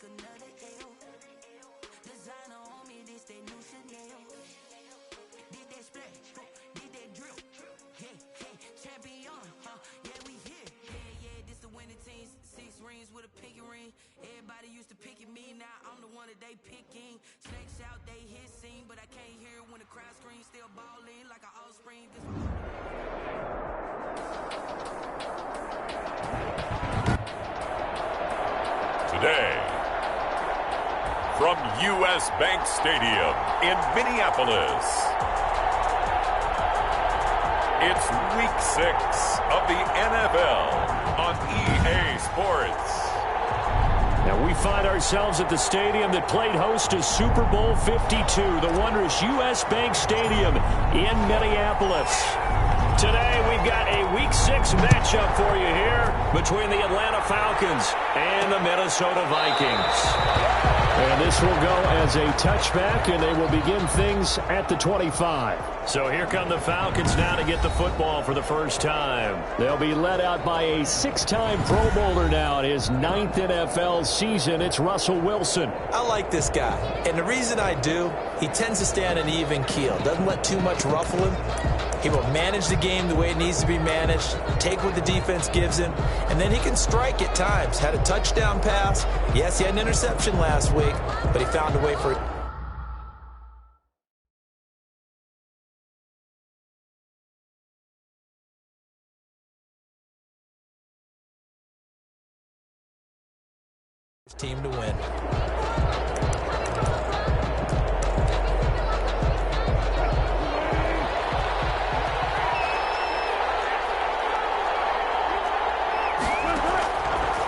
another L. Designer on me, this that new Chanel. Did that splash, did that drill. Hey, hey, champion, yeah, we here. Yeah, this the winning team. 6 rings with a pinky ring. Everybody used to pick at me, now I'm the one that they picking. Snakes out, they hit scene, but I can't hear it when the crowd screams. Still ballin' like an offspring. Today, from U.S. Bank Stadium in Minneapolis, it's Week 6 of the NFL on EA Sports. Now we find ourselves at the stadium that played host to Super Bowl 52, the wondrous U.S. Bank Stadium in Minneapolis. Today we've got a Week 6 matchup for you here between the Atlanta Falcons and the Minnesota Vikings. And this will go as a touchback, and they will begin things at the 25. So here come the Falcons now to get the football for the first time. They'll be led out by a 6-time Pro Bowler now in his 9th NFL season. It's Russell Wilson. I like this guy, and the reason I do, he tends to stay on an even keel. Doesn't let too much ruffle him. He will manage the game the way it needs to be managed, take what the defense gives him, and then he can strike at times. Had a touchdown pass. Yes, he had an interception last week, but he found a way for it. Team to win.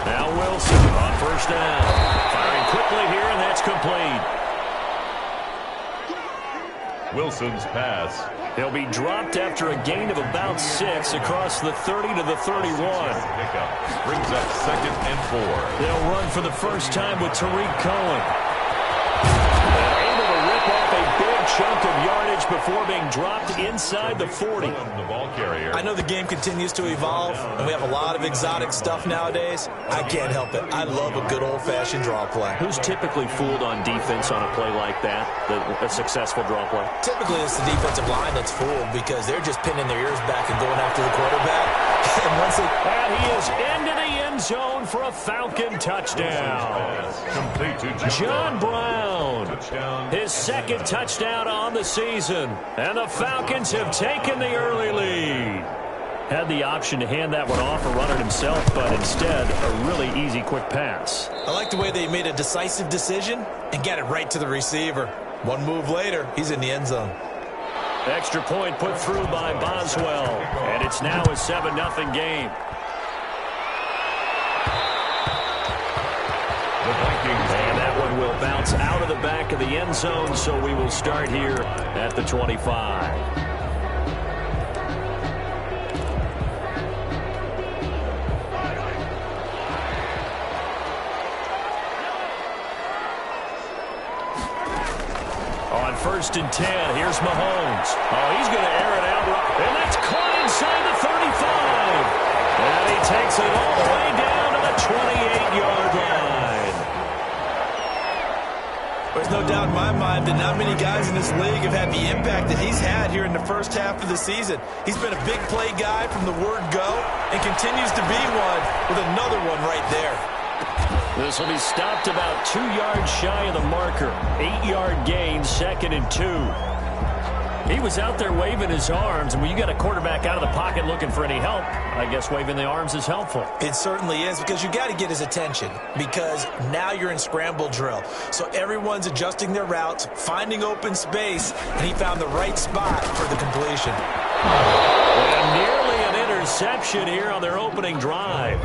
Now Wilson on first down. Firing quickly here, and that's complete. Wilson's pass. He'll be dropped after a gain of about 6 across the 30 to the 31. Pickup brings up 2nd and 4. They'll run for the first time with Tariq Cohen. Able to rip off a big chunk of yardage before being dropped inside the 40. The ball carrier. I know the game continues to evolve, and we have a lot of exotic stuff nowadays. I can't help it. I love a good old-fashioned draw play. Who's typically fooled on defense on a play like that, a successful draw play? Typically, it's the defensive line that's fooled because they're just pinning their ears back and going after the quarterback. And he is into the end zone for a Falcon touchdown. Complete to John Brown. Touchdown. His 2nd touchdown on the season. And the Falcons have taken the early lead. Had the option to hand that one off or run it himself, but instead, a really easy, quick pass. I like the way they made a decisive decision and got it right to the receiver. One move later, he's in the end zone. Extra point put through by Boswell. And it's now a 7-0 game. The Vikings. And that one will bounce out of the back of the end zone, so we will start here at the 25. On 1st and 10, here's Mahomes. Oh, he's going to air it out. And that's caught inside the 35. And he takes it all the way down to the 28-yard line. There's no doubt in my mind that not many guys in this league have had the impact that he's had here in the first half of the season. He's been a big play guy from the word go and continues to be one with another one right there. This will be stopped about 2 yards shy of the marker. 8-yard gain, 2nd and 2. He was out there waving his arms, and when you got a quarterback out of the pocket looking for any help, I guess waving the arms is helpful. It certainly is, because you got to get his attention, because now you're in scramble drill. So everyone's adjusting their routes, finding open space, and he found the right spot for the completion. And nearly an interception here on their opening drive.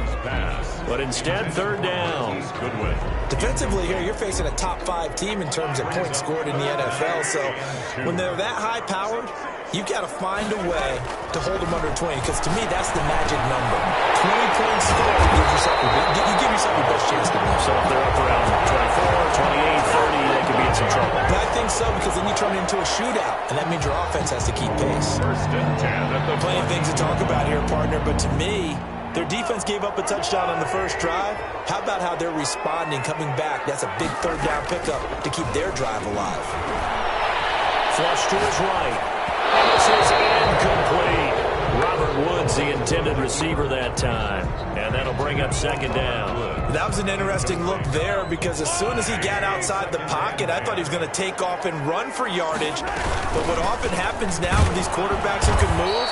But instead, 3rd down. Goodwin. Defensively here, you're facing a top-5 team in terms of points scored in the NFL. So when they're that high-powered, you've got to find a way to hold them under 20, because to me, that's the magic number. 20 points scored, you give yourself your best chance to win. So if they're up around 24, 28, 30, they could be in some trouble. But I think so, because then you turn it into a shootout, and that means your offense has to keep pace. 1st and 10 at the Plenty of things to talk about here, partner, but to me, Their defense gave up a touchdown on the first drive. How about how they're responding, coming back? That's a big third down pickup to keep their drive alive. Flush to his right. And this is incomplete. Robert Woods, the intended receiver that time. And that'll bring up second down. That was an interesting look there because as soon as he got outside the pocket, I thought he was going to take off and run for yardage. But what often happens now with these quarterbacks who can move,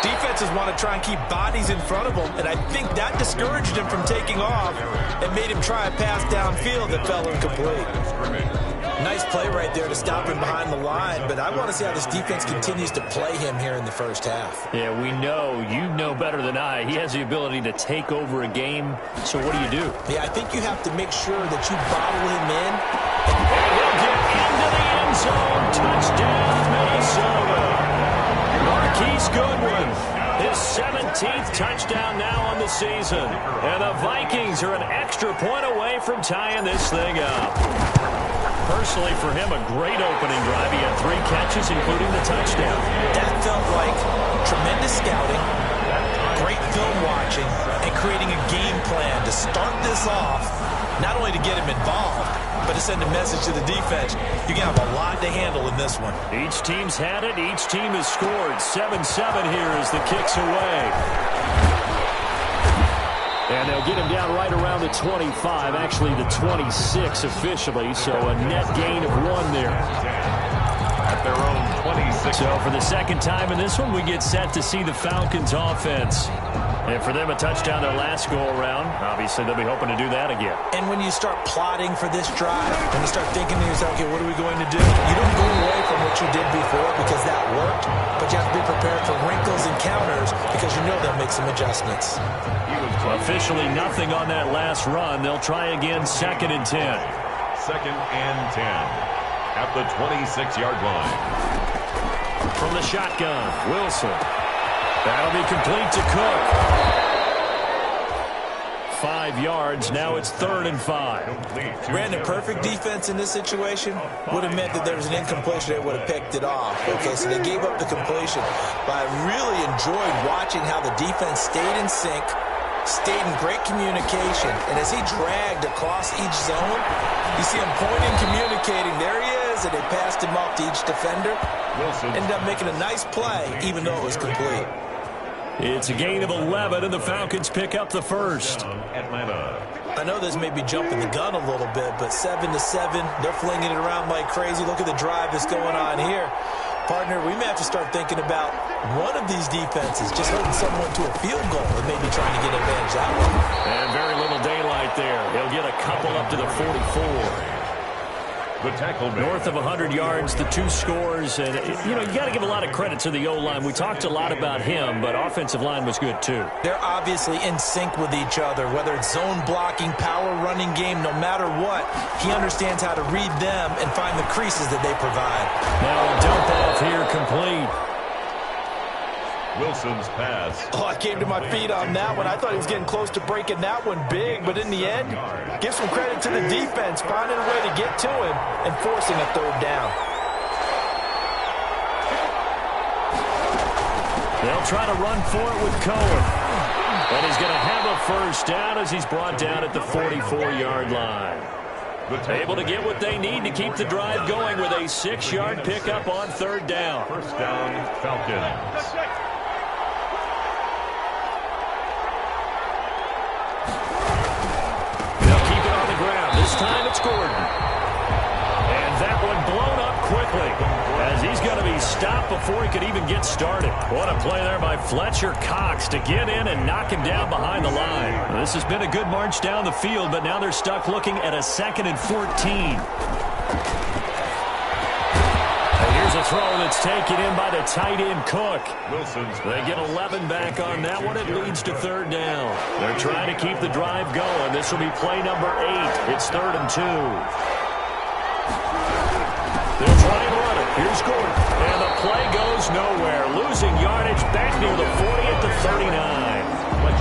defenses want to try and keep bodies in front of them, and I think that discouraged him from taking off and made him try a pass downfield that fell incomplete. Nice play right there to stop him behind the line, but I want to see how this defense continues to play him here in the first half. Yeah, we know. You know better than I. He has the ability to take over a game, so what do? Yeah, I think you have to make sure that you bottle him in. And he'll get into the end zone. Touchdown, Minnesota. Marquise Goodwin, his 17th touchdown now on the season. And the Vikings are an extra point away from tying this thing up. Personally, for him, a great opening drive. He had 3 catches, including the touchdown. That felt like tremendous scouting, great film watching, and creating a game plan to start this off, not only to get him involved, but to send a message to the defense. You're going to have a lot to handle in this one. Each team's had it. Each team has scored. 7-7 here as the kick's away. And they'll get him down right around the 25, actually the 26 officially, so a net gain of 1 there. At their own 26. So for the second time in this one, we get set to see the Falcons offense. And for them, a touchdown their last go-around. Obviously, they'll be hoping to do that again. And when you start plotting for this drive, when you start thinking to yourself, okay, what are we going to do? You don't go away from what you did before because that worked, but you have to be prepared for wrinkles and counters because you know they'll make some adjustments. Officially nothing on that last run. They'll try again, 2nd and 10. 2nd and 10 at the 26-yard line. From the shotgun, Wilson. That'll be complete to Cook. 5 yards. Now it's 3rd and 5. Brandon, perfect defense in this situation would have meant that there was an incompletion. They would have picked it off. Okay, so they gave up the completion. But I really enjoyed watching how the defense stayed in sync, stayed in great communication. And as he dragged across each zone, you see him pointing, communicating. There he is, and they passed him off to each defender. Ended up making a nice play, even though it was complete. It's a gain of 11, and the Falcons pick up the first. Atlanta. I know this may be jumping the gun a little bit, but 7-7, they're flinging it around like crazy. Look at the drive that's going on here. Partner, we may have to start thinking about one of these defenses just holding someone to a field goal and maybe trying to get advantage that way. And very little daylight there. He'll get a couple up to the 44. The tackle man. North of 100 yards, the 2 scores. And, you know, you got to give a lot of credit to the O-line. We talked a lot about him, but offensive line was good, too. They're obviously in sync with each other, whether it's zone blocking, power running game, no matter what. He understands how to read them and find the creases that they provide. Now a dump off here complete. Wilson's pass. Oh, I came to my feet on that one. I thought he was getting close to breaking that one big, but in the end, give some credit to the defense, finding a way to get to him and forcing a 3rd down. They'll try to run for it with Cohen. And he's going to have a first down as he's brought down at the 44-yard line. Able to get what they need to keep the drive going with a 6-yard pickup on 3rd down. First down, Falcons. This time it's Gordon. And that one blown up quickly as he's going to be stopped before he could even get started. What a play there by Fletcher Cox to get in and knock him down behind the line. Well, this has been a good march down the field, but now they're stuck looking at a 2nd and 14. Here's a throw that's taken in by the tight end Cook. They get 11 back on that one. It leads to 3rd down. They're trying to keep the drive going. This will be play number 8. It's 3rd and 2. They'll try and run it. Here's Gordon. And the play goes nowhere. Losing yardage back near the 40 at the 39.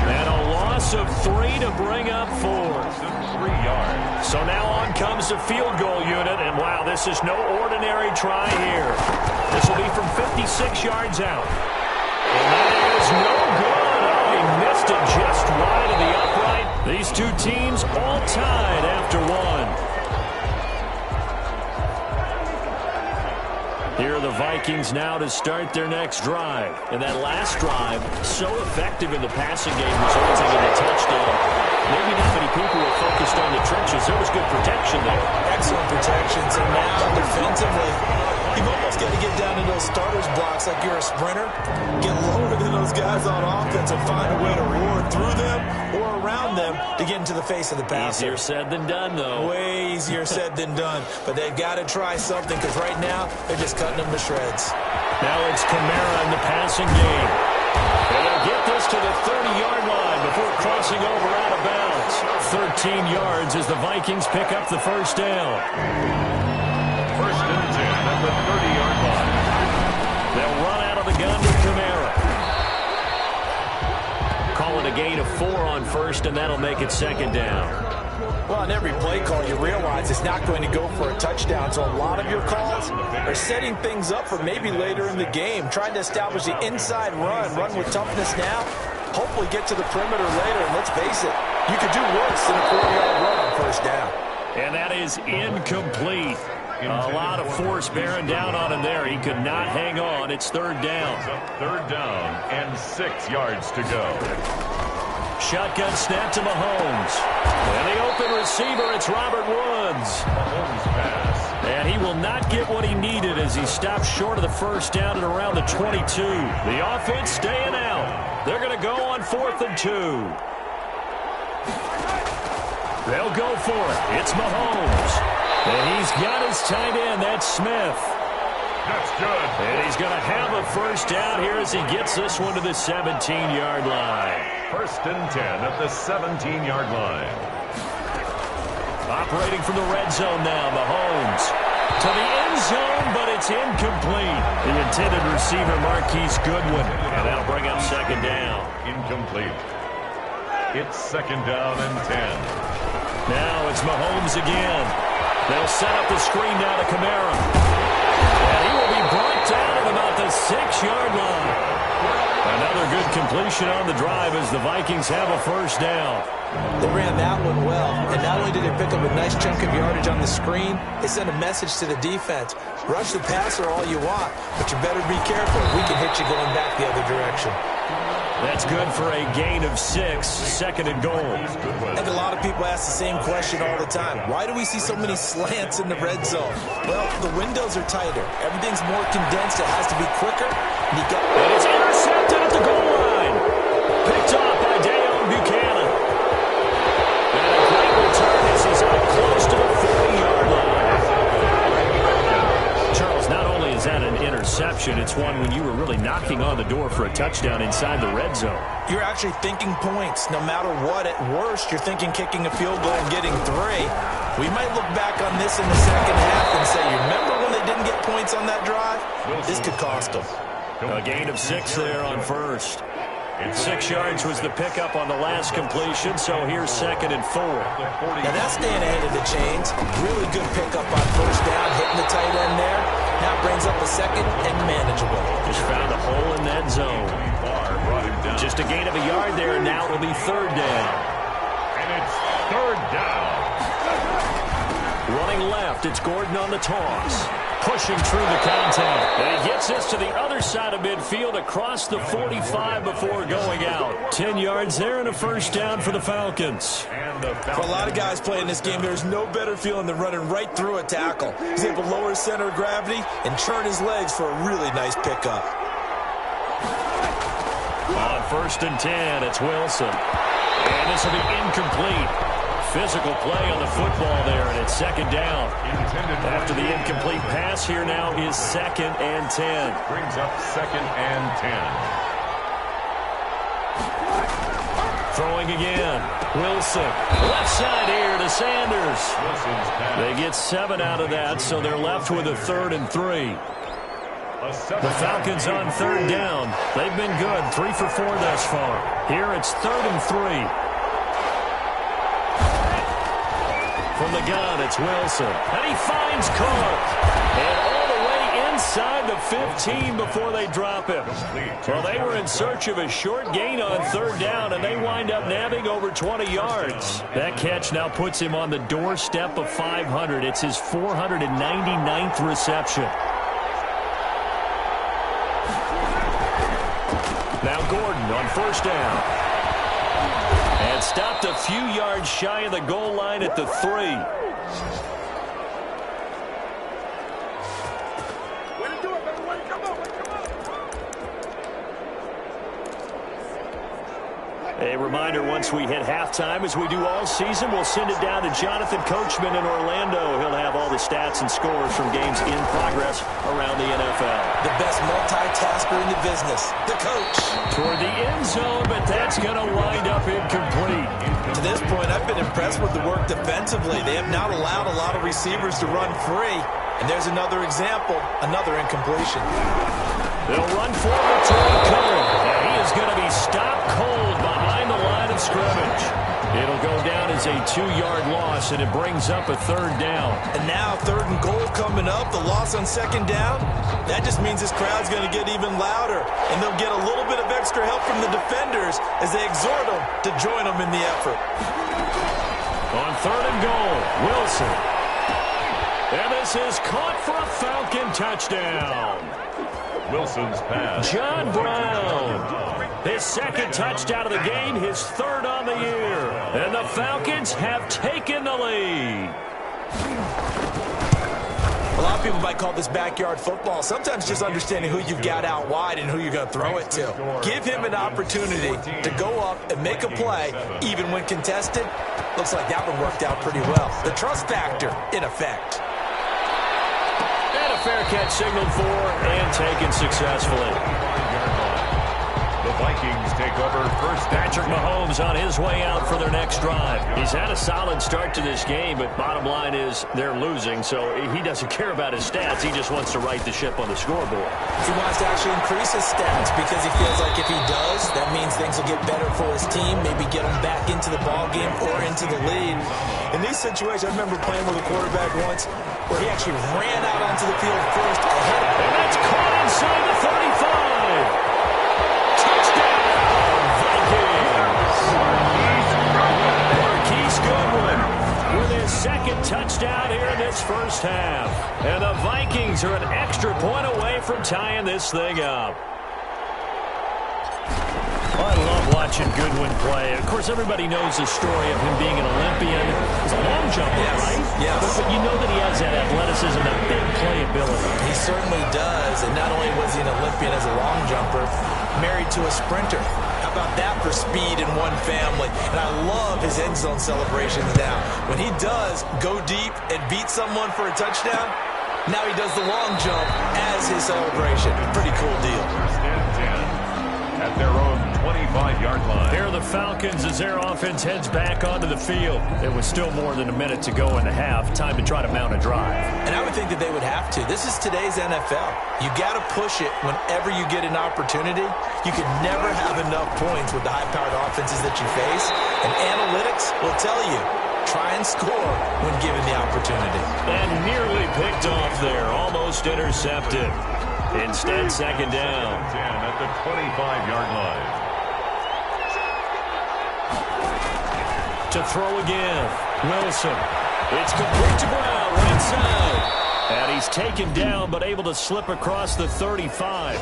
And a loss of 3 to bring up 4. 3 yards. So now on comes the field goal unit, and wow, this is no ordinary try here. This will be from 56 yards out. And that is no good. Oh, he missed missed it just wide of the upright. These two teams all tied after one. Here are the Vikings now to start their next drive. And that last drive, so effective in the passing game, resulting in a touchdown. Maybe not many people were focused on the trenches. There was good protection there. Excellent protections. And now, defensively, you've almost got to get down to those starters blocks like you're a sprinter. Get lower than those guys on offense and find a way to roar through them or around them to get into the face of the passer. Easier said than done, though. Way easier said than done. But they've got to try something because right now they're just cutting them to shreds. Now it's Kamara in the passing game. And they'll get this to the 30-yard line before crossing over out of bounds. 13 yards as the Vikings pick up the first down. First and 10 at the 30-yard line. They'll run out of the gun to Kamara. Call it a gain of 4 on first, and that'll make it second down. Well, on every play call, you realize it's not going to go for a touchdown. So a lot of your calls are setting things up for maybe later in the game, trying to establish the inside run with toughness now, hopefully get to the perimeter later. And let's face it, you could do worse than a 4-yard run on first down. And that is incomplete. A lot of force bearing down on him there. He could not hang on. It's third down. Third down and 6 yards to go. Shotgun snap to Mahomes. And the open receiver, it's Robert Woods. Mahomes pass. And he will not get what he needed as he stops short of the first down at around the 22. The offense staying out. They're going to go on 4th and 2. They'll go for it. It's Mahomes. And he's got his tight end. That's Smith. That's good. And he's going to have a first down here as he gets this one to the 17-yard line. First and 10 at the 17-yard line. Operating from the red zone now, Mahomes. To the end zone, but it's incomplete. The intended receiver, Marquise Goodwin. And that'll bring up second down. Incomplete. It's second down and 10. Now it's Mahomes again. They'll set up the screen now to Kamara. And he will be brought down at about the 6-yard line. Another good completion on the drive as the Vikings have a first down. They ran that one well, and not only did they pick up a nice chunk of yardage on the screen, they sent a message to the defense. Rush the passer all you want, but you better be careful. We can hit you going back the other direction. That's good for a gain of 6, second and goal. I think a lot of people ask the same question all the time. Why do we see so many slants in the red zone? Well, the windows are tighter. Everything's more condensed. It has to be quicker. And it's intercepted at the goal line. Picked off by Dayon Buchanan. And a great return as he's up close to the 40-yard line. Charles, not only is that an interception, it's one when you were really knocking on the door for a touchdown inside the red zone. You're actually thinking points. No matter what, at worst, you're thinking kicking a field goal and getting 3. We might look back on this in the second half and say, you remember when they didn't get points on that drive? This could cost them. A gain of 6 there on first. 6 yards was the pickup on the last completion, so here's second and 4. Now that's staying ahead of the chains. Really good pickup on first down, hitting the tight end there. Now brings up a second and manageable. Just found a hole in that zone. Just a gain of a yard there, and now it'll be third down. And it's third down. Running left, it's Gordon on the toss. Pushing through the contact. And he gets this to the other side of midfield across the 45 before going out. 10 yards there and a first down for the Falcons. For a lot of guys playing this game, there's no better feeling than running right through a tackle. He's able to lower his center of gravity and turn his legs for a really nice pickup. On first and 10, it's Wilson. And this will be incomplete. Physical play on the football there, and it's second down. After the incomplete pass, here now is second and 10. Brings up second and 10. Throwing again. Wilson. Left side here to Sanders. They get 7 out of that, so they're left with a 3rd and 3. The Falcons on third down. They've been good, 3 for 4 thus far. Here it's 3rd and 3. From the gun, it's Wilson. And he finds Clark. And all the way inside the 15 before they drop him. Well, they were in search of a short gain on third down, and they wind up nabbing over 20 yards. That catch now puts him on the doorstep of 500. It's his 499th reception. Now Gordon on first down. And stopped a few yards shy of the goal line at the 3. A reminder, once we hit halftime, as we do all season, we'll send it down to Jonathan Coachman in Orlando. He'll have all the stats and scores from games in progress around the NFL. The best multitasker in the business, the coach. Toward the end zone, but that's going to wind up incomplete. To this point, I've been impressed with the work defensively. They have not allowed a lot of receivers to run free. And there's another example, another incompletion. They'll run forward toward Curry. And he is going to be stopped cold behind the line of scrimmage. It'll go down as a 2-yard loss, and it brings up a third down. And now 3rd and goal coming up, the loss on 2nd down. That just means this crowd's going to get even louder, and they'll get a little bit of extra help from the defenders as they exhort them to join them in the effort. On 3rd and goal, Wilson. And this is caught for a Falcon touchdown. Wilson's pass. John Brown. His 2nd touchdown of the game, his 3rd on the year. And the Falcons have taken the lead. A lot of people might call this backyard football. Sometimes just understanding who you've got out wide and who you're going to throw it to. Give him an opportunity to go up and make a play, even when contested. Looks like that one worked out pretty well. The trust factor in effect. Fair catch signaled for and taken successfully. The Vikings take over first. Patrick Mahomes on his way out for their next drive. He's had a solid start to this game, but bottom line is they're losing, so he doesn't care about his stats. He just wants to right the ship on the scoreboard. He wants to actually increase his stats because he feels like if he does, that means things will get better for his team, maybe get him back into the ball game or into the lead. In these situations, I remember playing with a quarterback once where he actually ran out onto the field first ahead of him. And that's caught inside the 35. Touchdown, Vikings. Marquise Goodwin with his 2nd touchdown here in this first half. And the Vikings are an extra point away from tying this thing up. I love watching Goodwin play. Of course, everybody knows the story of him being an Olympian. He's a long jumper, right? Yes. But you know that he has that athleticism, that big playability. He certainly does. And not only was he an Olympian as a long jumper, married to a sprinter. How about that for speed in one family? And I love his end zone celebrations now. When he does go deep and beat someone for a touchdown, now he does the long jump as his celebration. Pretty cool deal. First and 10 at their own 25-yard line. Here are the Falcons as their offense heads back onto the field. It was still more than a minute to go in the half. Time to try to mount a drive. And I would think that they would have to. This is today's NFL. You got to push it whenever you get an opportunity. You could never have enough points with the high-powered offenses that you face. And analytics will tell you, try and score when given the opportunity. And nearly picked off there. Almost intercepted. Instead, 2nd down. 10 at the 25-yard line. To throw again. Wilson. It's complete to Brown, right side. And he's taken down, but able to slip across the 35.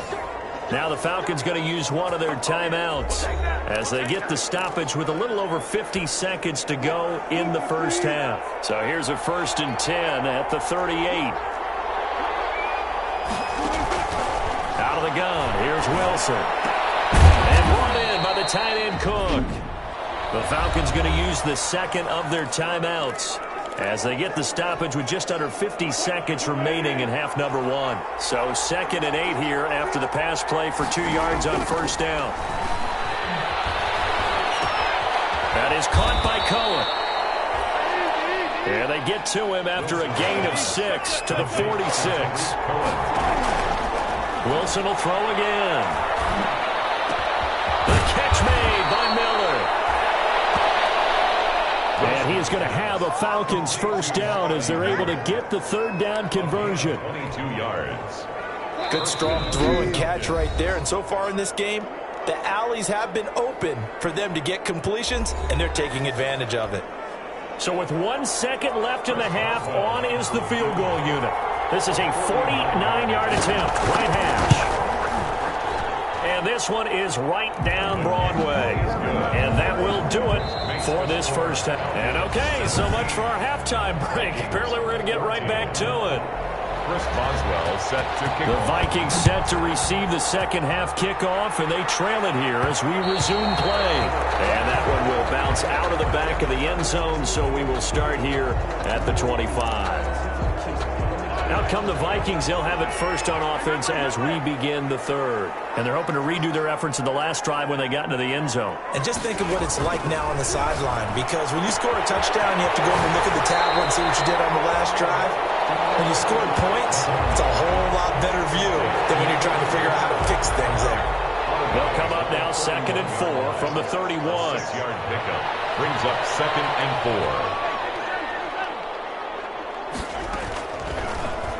Now the Falcons going to use one of their timeouts as they get the stoppage with a little over 50 seconds to go in the first half. So here's a 1st and 10 at the 38. Out of the gun, here's Wilson. And brought in by the tight end Cook. The Falcons going to use the 2nd of their timeouts as they get the stoppage with just under 50 seconds remaining in half number 1. So 2nd and 8 here after the pass play for 2 yards on first down. That is caught by Cohen. And they get to him after a gain of 6 to the 46. Wilson will throw again. The catch made by Miller. And he is going to have a Falcons first down as they're able to get the 3rd down conversion. 22 yards. Good strong throw and catch right there. And so far in this game, the alleys have been open for them to get completions, and they're taking advantage of it. So with 1 second left in the half, on is the field goal unit. This is a 49-yard attempt, right hash. And this one is right down Broadway. And that will do it for this first half. And okay, so much for our halftime break. Apparently we're going to get right back to it. Chris Boswell set to kick The off. Vikings set to receive the second half kickoff, and they trail it here as we resume play. And that one will bounce out of the back of the end zone, so we will start here at the 25. Out come the Vikings. They'll have it first on offense as we begin the third. And they're hoping to redo their efforts in the last drive when they got into the end zone. And just think of what it's like now on the sideline, because when you score a touchdown, you have to go and look at the tablet and see what you did on the last drive. When you scored points, it's a whole lot better view than when you're trying to figure out how to fix things there. They'll come up now 2nd and 4 from the 31. 6-yard pickup brings up 2nd and 4.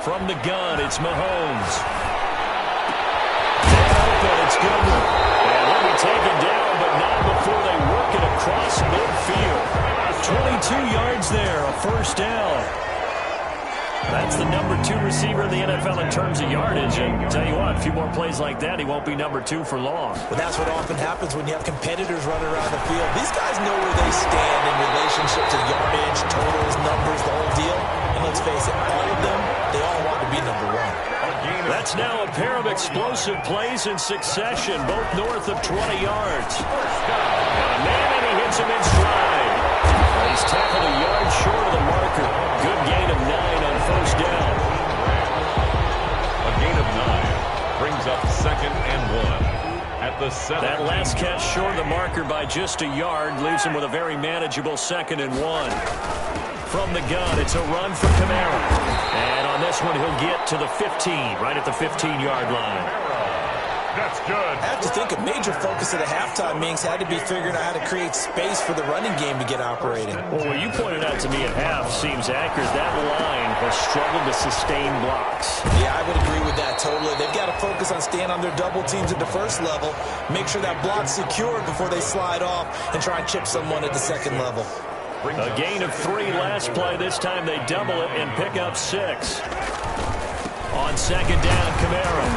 From the gun, it's Mahomes. Dead open, it's Goodwin. And he'll be taken down, but not before they work it across midfield. 22 yards there, a first down. That's the number 2 receiver in the NFL in terms of yardage. And tell you what, a few more plays like that, he won't be number 2 for long. But that's what often happens when you have competitors running around the field. These guys know where they stand in relationship to yardage, totals, numbers, the whole deal. And let's face it, all of them, they all want to be number 1. That's now a pair of explosive plays in succession, both north of 20 yards. And a man, and he hits him in stride. He's tackled a yard short of the marker. Good gain of 9 on first down. A gain of 9 brings up 2nd and 1 at the 7. That last catch short of the marker by just a yard leaves him with a very manageable 2nd and 1. From the gun, it's a run for Kamara. And on this one, he'll get to the 15, right at the 15-yard line. That's good. I have to think a major focus of the halftime meetings had to be figuring out how to create space for the running game to get operating. Well, what you pointed out to me at half seems accurate. That line has struggled to sustain blocks. Yeah, I would agree with that totally. They've got to focus on staying on their double teams at the first level, make sure that block's secured before they slide off, and try and chip someone at the second level. A gain of 3 last play. This time they double it and pick up 6. On 2nd down, Kamara.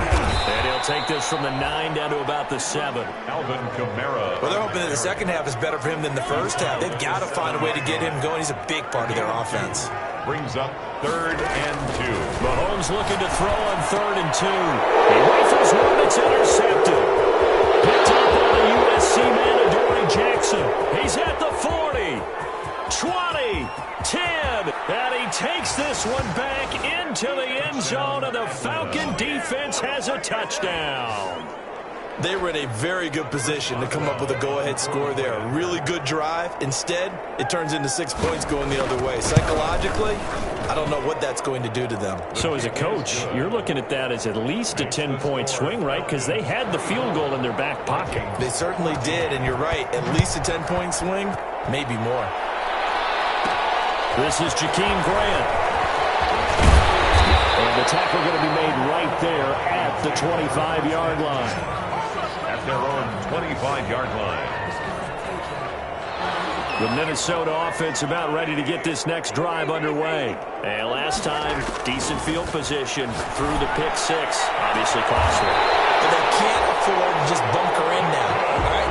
And he'll take this from the 9 down to about the 7. Alvin Kamara. Well, they're hoping that the second half is better for him than the first half. They've got to find a way to get him going. He's a big part of their offense. Brings up 3rd and 2. Mahomes looking to throw on 3rd and 2. He rifles one that's intercepted. Picked up by the USC man, Adoree Jackson. He's at the 40. 20, 10, and he takes this one back into the end zone, and the Falcon defense has a touchdown. They were in a very good position to come up with a go-ahead score there. A really good drive. Instead, it turns into 6 points going the other way. Psychologically, I don't know what that's going to do to them. So as a coach, you're looking at that as at least a 10-point swing, right? Because they had the field goal in their back pocket. They certainly did, and you're right. At least a 10-point swing, maybe more. This is Jakeem Grant. And the tackle going to be made right there at the 25-yard line. At their own 25-yard line. The Minnesota offense about ready to get this next drive underway. And last time, decent field position through the pick 6. Obviously costly. But they can't afford to just bunker in now. All right?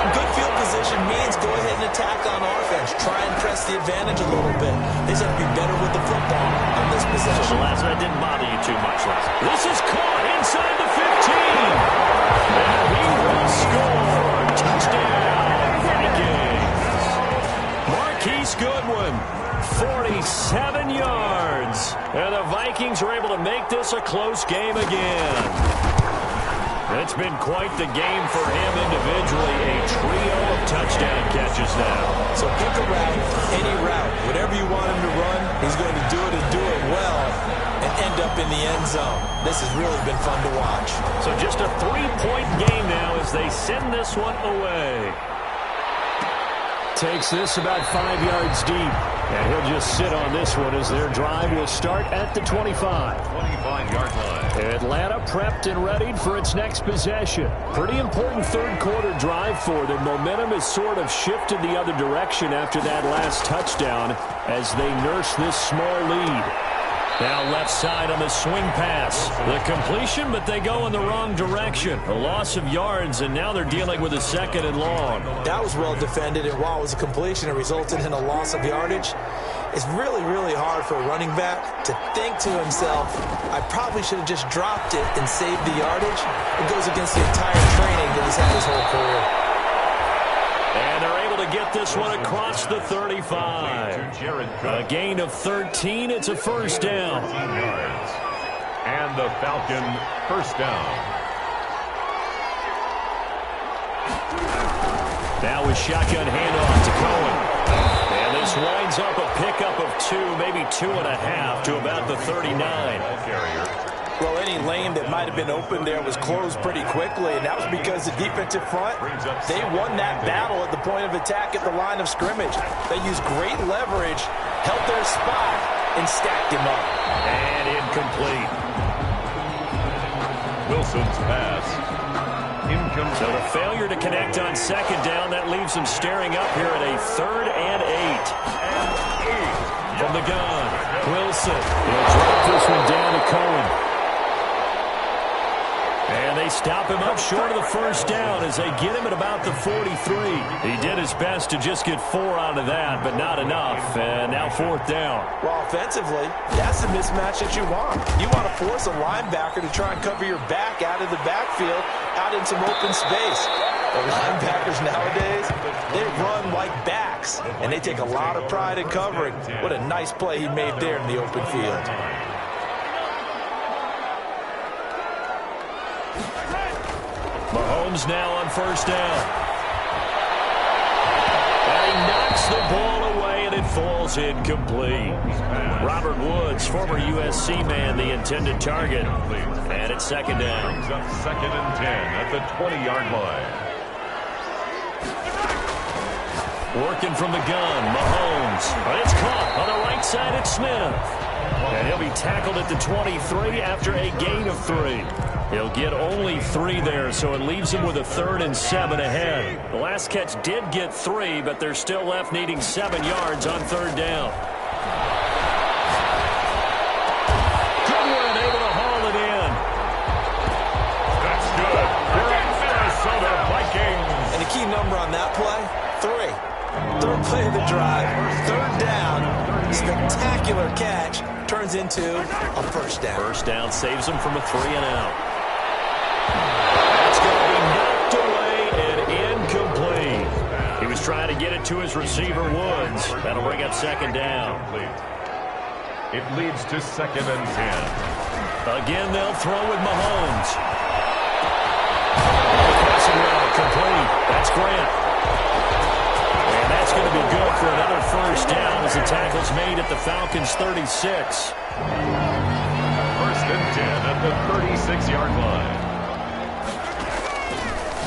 Good field position means go ahead and attack on offense. Try and press the advantage a little bit. They just have to be better with the football on this possession. So the last one didn't bother you too much. This is caught inside the 15. And he will score. Touchdown, Vikings. Marquise Goodwin, 47 yards. And the Vikings are able to make this a close game again. It's been quite the game for him individually. A trio of touchdown catches now. So pick a route, any route. Whatever you want him to run, he's going to do it and do it well and end up in the end zone. This has really been fun to watch. So just a 3-point game now as they send this one away. Takes this about 5 yards deep. And he'll just sit on this one as their drive will start at the 25. 25-yard line. Atlanta prepped and readied for its next possession. Pretty important third quarter drive for them. Momentum has sort of shifted the other direction after that last touchdown as they nurse this small lead. Now left side on the swing pass. The completion, but they go in the wrong direction. A loss of yards, and now they're dealing with a 2nd and long. That was well defended, and while it was a completion, it resulted in a loss of yardage. It's really, really hard for a running back to think to himself, I probably should have just dropped it and saved the yardage. It goes against the entire training that he's had his whole career. And they're able to get this one across the 35. A gain of 13. It's a first down. And the Falcon first down. Now with shotgun handoff to Cohen. And this winds up a pickup of 2, maybe 2.5 to about the 39. Well, any lane that might have been open there was closed pretty quickly, and that was because the defensive front, they won that battle at the point of attack at the line of scrimmage. They used great leverage, held their spot, and stacked him up. And incomplete. Wilson's pass. Incomplete. So the failure to connect on 2nd down, that leaves them staring up here at a 3rd and 8. From the gun, Wilson. He'll drop this one down to Cohen. And they stop him up short of the first down as they get him at about the 43. He did his best to just get 4 out of that, but not enough. And now 4th down. Well, offensively, that's the mismatch that you want. You want to force a linebacker to try and cover your back out of the backfield, out in some open space. The linebackers nowadays, they run like backs, and they take a lot of pride in covering. What a nice play he made there in the open field. Mahomes now on first down. And he knocks the ball away, and it falls incomplete. Robert Woods, former USC man, the intended target. And it's 2nd down. Brings up 2nd and 10 at the 20-yard line. Working from the gun, Mahomes. But it's caught on the right side at Smith. And he'll be tackled at the 23 after a gain of 3. He'll get only 3 there, so it leaves him with a 3rd and 7 ahead. The last catch did get 3, but they're still left needing 7 yards on 3rd down. Goodwin able to haul it in. That's good. Minnesota Vikings. And the key number on that play, 3. 3rd play of the drive, 3rd down, spectacular catch, turns into a first down. First down saves him from a 3-and-out. That's going to be knocked away and incomplete. He was trying to get it to his receiver, Woods. That'll bring up 2nd down. It leads to 2nd and 10. Again, they'll throw with Mahomes. Passing route complete. That's Grant. And that's going to be good for another first down as the tackle's made at the Falcons' 36. First and 10 at the 36-yard line.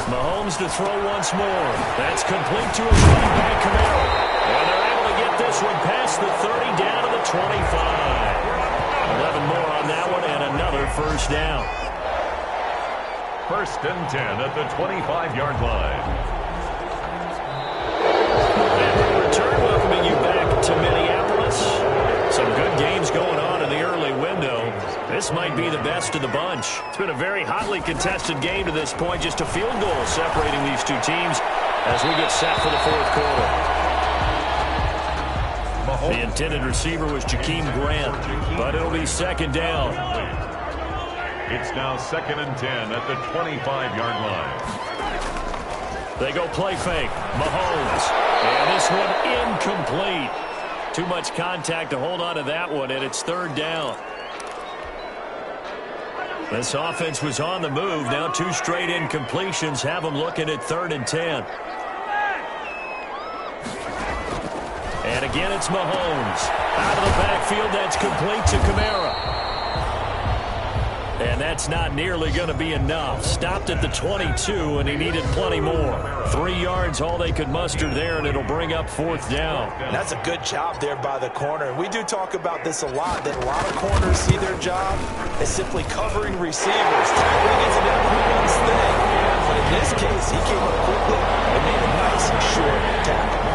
Mahomes to throw once more. That's complete to a running back, Camaro. And they're able to get this one past the 30 down to the 25. 11 more on that one and another first down. First and 10 at the 25-yard line. Return welcoming you back to Minneapolis. Some good games going on in the early window. This might be the best of the bunch. It's been a very hotly contested game to this point. Just a field goal separating these two teams as we get set for the 4th quarter. The intended receiver was Jakeem Grant, but it'll be 2nd down. It's now 2nd and 10 at the 25-yard line. They go play fake. Mahomes. And this one incomplete. Too much contact to hold on to that one, and it's 3rd down. This offense was on the move. Now 2 straight incompletions have them looking at 3rd and 10. And again, it's Mahomes. Out of the backfield, that's complete to Kamara. And that's not nearly going to be enough. Stopped at the 22, and he needed plenty more. 3 yards, all they could muster there, and it'll bring up 4th down. That's a good job there by the corner. We do talk about this a lot, that a lot of corners see their job as simply covering receivers. Tackling isn't everyone's thing. But in this case, he came up quickly and made a nice, short tackle.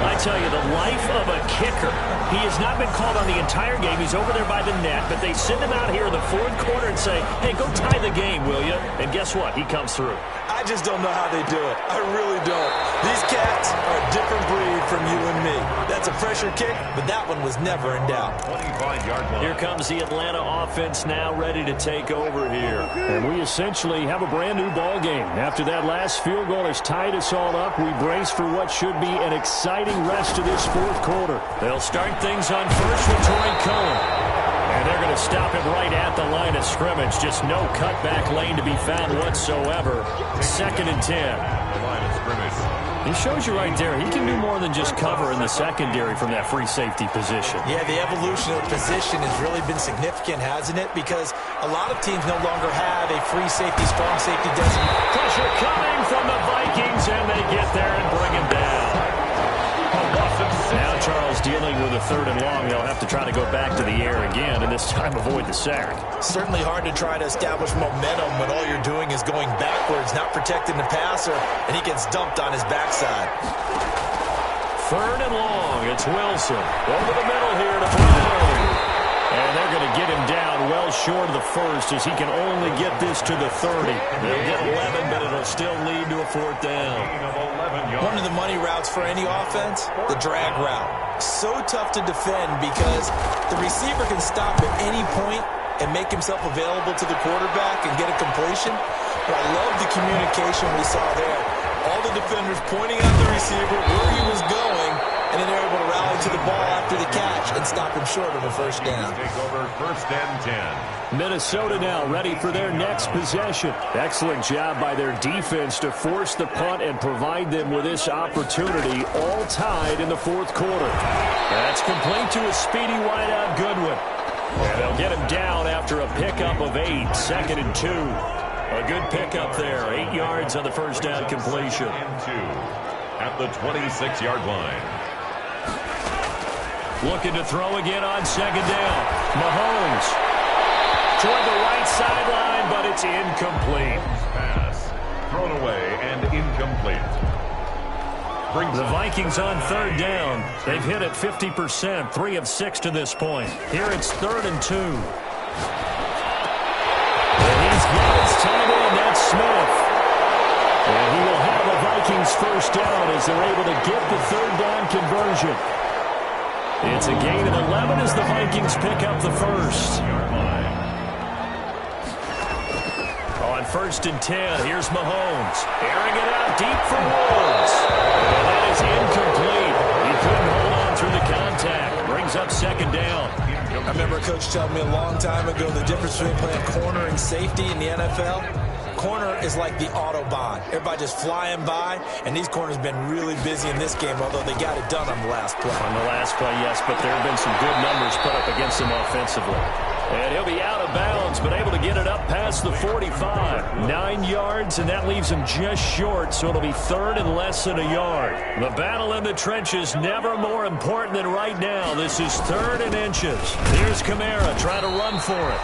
I tell you, the life of a kicker. He has not been called on the entire game. He's over there by the net, but they send him out here in the 4th quarter and say, hey, go tie the game, will you? And guess what? He comes through. I just don't know how they do it. I really don't. These cats are a different breed from you and me. That's a pressure kick, but that one was never in doubt. 25-yard line. Here comes the Atlanta offense now ready to take over here. And we essentially have a brand-new ball game. After that last field goal has tied us all up, we brace for what should be an exciting rest of this 4th quarter. They'll start things on first with Torrey Cohen. And they're going to stop him right at the line of scrimmage. Just no cutback lane to be found whatsoever. 2nd and 10. The line of scrimmage. He shows you right there, he can do more than just cover in the secondary from that free safety position. Yeah, the evolution of the position has really been significant, hasn't it? Because a lot of teams no longer have a free safety, strong safety designation. Pressure coming from the Vikings, and they get there and bring him down. Now Charles dealing with a 3rd and long. They'll have to try to go back to the air again, and this time avoid the sack. Certainly hard to try to establish momentum when all you're doing is going backwards, not protecting the passer, and he gets dumped on his backside. 3rd and long. It's Wilson. Over the middle here to Brown. And they're going to get him down well short of the 1st as he can only get this to the 30. They'll get 11, but it'll still lead to a 4th down. One of the money routes for any offense, the drag route. So tough to defend because the receiver can stop at any point and make himself available to the quarterback and get a completion. But I love the communication we saw there. All the defenders pointing at the receiver where he was going, and then they're able to rally to the ball after the catch and stop him short of a 1st down. Take over 1st and 10. Minnesota now ready for their next possession. Excellent job by their defense to force the punt and provide them with this opportunity, all tied in the 4th quarter. That's complete to a speedy wideout Goodwin. And they'll get him down after a pickup of 8, 2nd and 2. A good pickup there, 8 yards on the 1st down completion. And 2 at the 26-yard line. Looking to throw again on 2nd down. Mahomes toward the right sideline, but it's incomplete. Pass thrown away and incomplete. The Vikings on 3rd down. They've hit it 50%, 3 of 6 to this point. Here it's 3rd and 2. And he's got his tight end, that's Smith. And he will have a Vikings 1st down as they're able to get the 3rd down conversion. It's a gain of 11 as the Vikings pick up the 1st. On 1st and 10, here's Mahomes. Airing it out deep for Woods. And that is incomplete. He couldn't hold on through the contact. Brings up 2nd down. I remember a coach telling me a long time ago the difference between playing corner and safety in the NFL. Corner is like the Autobahn. Everybody just flying by, and these corners have been really busy in this game, although they got it done on the last play. On the last play, yes, but there have been some good numbers put up against them offensively. And he'll be out of bounds, but able to get it up past the 45. 9 yards, and that leaves him just short, so it'll be 3rd and less than a yard. The battle in the trenches never more important than right now. This is 3rd and inches. Here's Kamara trying to run for it.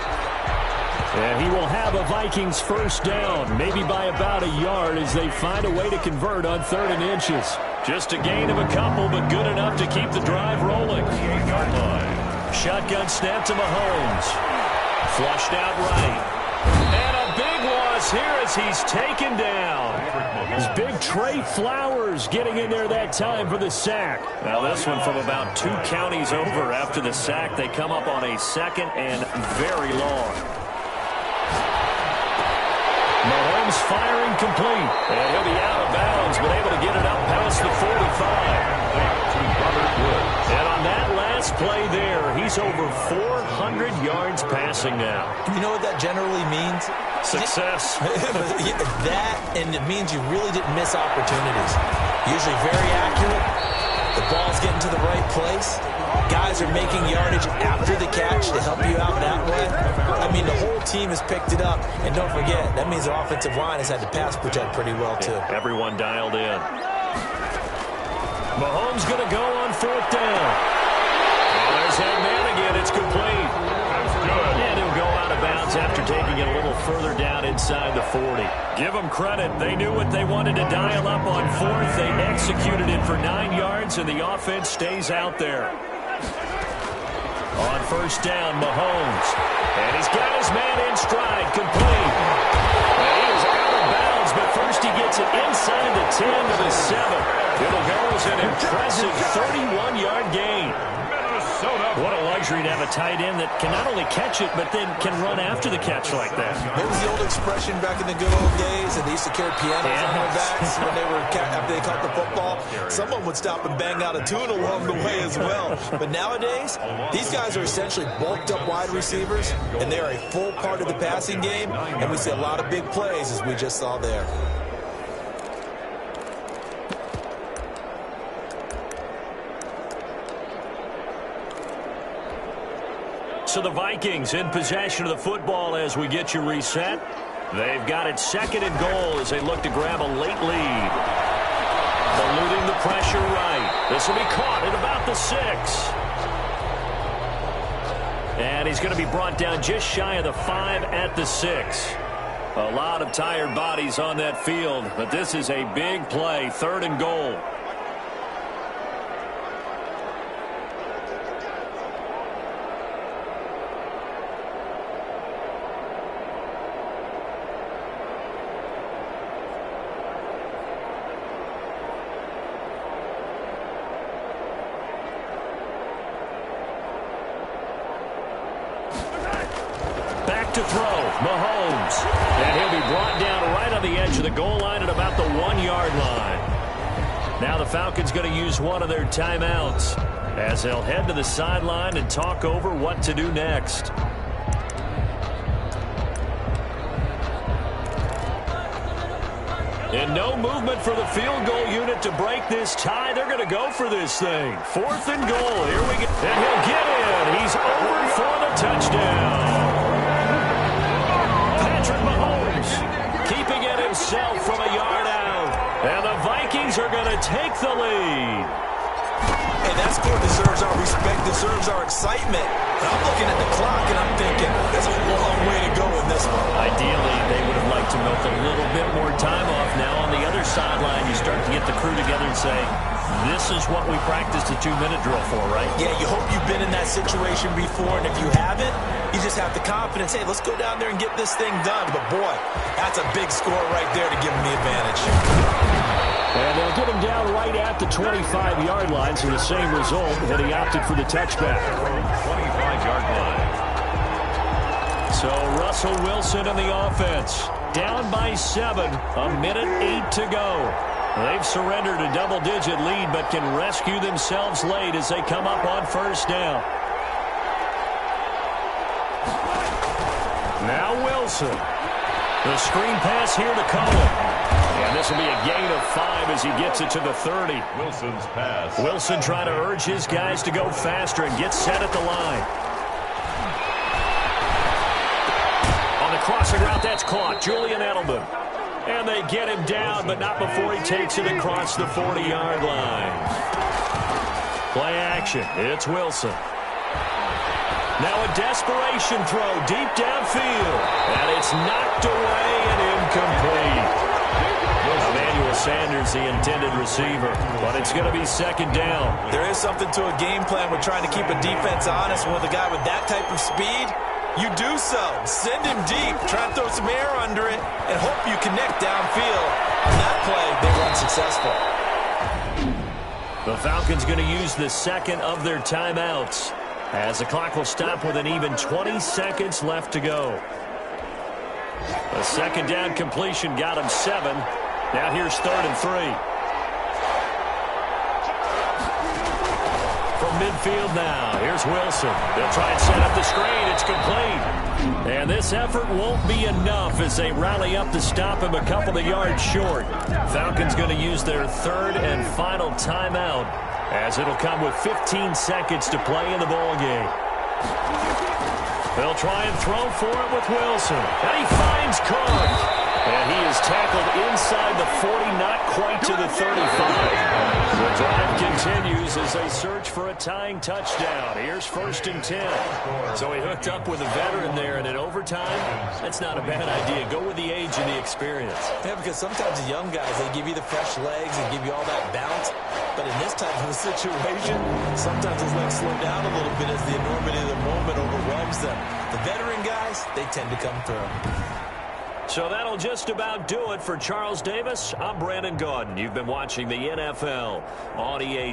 And he will have a Vikings 1st down, maybe by about a yard as they find a way to convert on 3rd and inches. Just a gain of a couple, but good enough to keep the drive rolling. 8-yard line. Shotgun snap to Mahomes. Flushed out right. And a big loss here as he's taken down. His big Trey Flowers getting in there that time for the sack. Now this one from about 2 counties over after the sack. They come up on a 2nd and very long. Mahomes firing complete. And he'll be out of bounds, but able to get it up past the 45. And on that last play there, he's over 400 yards passing now. You know what that generally means? Success. That, and it means you really didn't miss opportunities. Usually very accurate. The ball's getting to the right place. Guys guys are making yardage after the catch to help you out that way, I mean, the whole team has picked it up. And don't forget, that means the offensive line has had to pass protect pretty well, too. Everyone dialed in. Mahomes going to go on 4th down. There's Hagman again. It's complete. That's good. And he'll go out of bounds after taking it a little further down inside the 40. Give them credit. They knew what they wanted to dial up on 4th. They executed it for 9 yards, and the offense stays out there. On 1st down, Mahomes. And he's got his man in stride, complete. And he is out of bounds, but first he gets it inside the 10 to the 7. It'll go as an impressive 31-yard gain. What a luxury to have a tight end that can not only catch it, but then can run after the catch like that. What was the old expression back in the good old days? And they used to carry pianos on their backs when they were after they caught the football. Someone would stop and bang out a tune along the way as well. But nowadays, these guys are essentially bulked up wide receivers, and they are a full part of the passing game. And we see a lot of big plays, as we just saw there. So the Vikings in possession of the football as we get you reset. They've got it 2nd and goal as they look to grab a late lead. Eluding the pressure right. This will be caught at about the 6. And he's going to be brought down just shy of the 5 at the 6. A lot of tired bodies on that field, but this is a big play, 3rd and goal. To throw, Mahomes. And he'll be brought down right on the edge of the goal line at about the 1-yard line. Now the Falcons going to use one of their timeouts as they'll head to the sideline and talk over what to do next. And no movement for the field goal unit to break this tie. They're going to go for this thing. 4th and goal. Here we go. And he'll get in. He's over for the touchdown. Mahomes keeping it himself from a yard out. And the Vikings are going to take the lead. And that score deserves our respect, deserves our excitement. But I'm looking at the clock and I'm thinking, there's a long way to go in this one. Ideally, they would have liked to milk a little bit more time off. Now on the other sideline, you start to get the crew together and say, this is what we practiced a 2-minute drill for, right? Yeah, you hope you've been in that situation before, and if you haven't, you just have the confidence, hey, let's go down there and get this thing done. But, boy, that's a big score right there to give them the advantage. And they'll get him down right at the 25-yard line, so the same result, but he opted for the touchback. 25-yard line. So Russell Wilson in the offense. Down by 7, a minute 8 to go. They've surrendered a double-digit lead, but can rescue themselves late as they come up on 1st down. Now Wilson. The screen pass here to Cohen. And this will be a gain of 5 as he gets it to the 30. Wilson's pass. Wilson trying to urge his guys to go faster and get set at the line. On the crossing route, that's caught. Julian Edelman. And they get him down, but not before he takes it across the 40-yard line. Play action. It's Wilson. Now a desperation throw deep downfield. And it's knocked away and incomplete. Emmanuel Sanders, the intended receiver. But it's going to be 2nd down. There is something to a game plan with trying to keep a defense honest. With a guy with that type of speed, you do so. Send him deep. Try and throw some air under it and hope you connect downfield. On that play, they were unsuccessful. The Falcons going to use the 2nd of their timeouts as the clock will stop with an even 20 seconds left to go. The 2nd down completion got him 7. Now here's 3rd and 3. From midfield now, here's Wilson. They'll try and set up the screen. It's complete. And this effort won't be enough as they rally up to stop him a couple of yards short. Falcons going to use their 3rd and final timeout as it'll come with 15 seconds to play in the ball game. They'll try and throw for it with Wilson. And he finds Cook. And he is tackled inside the 40, not quite to the 35. The drive continues as they search for a tying touchdown. Here's 1st and 10. So he hooked up with a veteran there, and in overtime, that's not a bad idea. Go with the age and the experience. Yeah, because sometimes the young guys, they give you the fresh legs and give you all that bounce. But in this type of a situation, sometimes those legs slow down a little bit as the enormity of the moment overwhelms them. The veteran guys, they tend to come through. So that'll just about do it for Charles Davis. I'm Brandon Gaudin. You've been watching the NFL on EA